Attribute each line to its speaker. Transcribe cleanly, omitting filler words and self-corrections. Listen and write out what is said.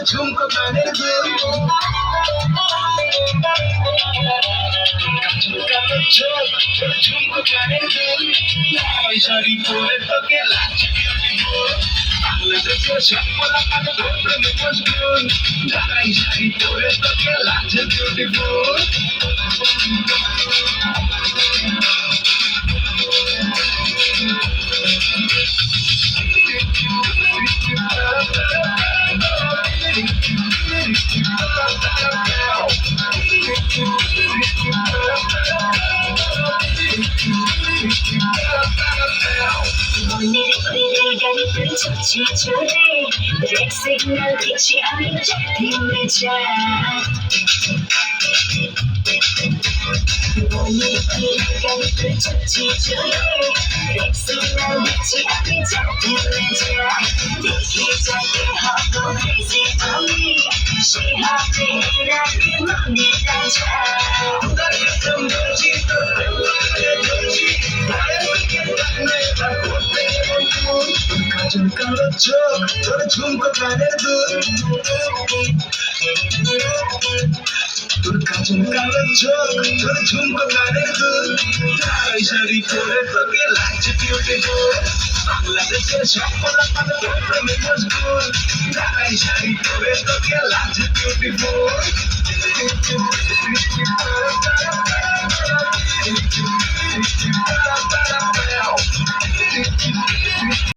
Speaker 1: ঝুমকো গানের দুল ঝুমকো গানের দুল ওই শাড়ি পরে তোকে লাগছে বিউটিফুল বাংলাদেশের সবলা কানে প্রেমে মশগুল ঢাকাই শাড়ি পরে তোকে লাগছে বিউটিফুল
Speaker 2: Red signal দিচ্ছি আমি থেমে যা গাড়িতে চলছি চলে red signal দিচ্ছি আমি থেমে যা দেখে যাকে হতো crazy আমি সে হবে রাতে মনে রাজা
Speaker 1: কালো চোখ তোর ঝুমকো গানের দুল তোর কাজল কালো চোখ তোর ঝুমকো গানের দুল ঢাকাই শাড়ি পরে তোকে লাগছে বিউটিফুল বাংলাদেশের সবলা কানে প্রেমে মশগুল ঢাকাই শাড়ি পরে তোকে লাগছে বিউটিফুল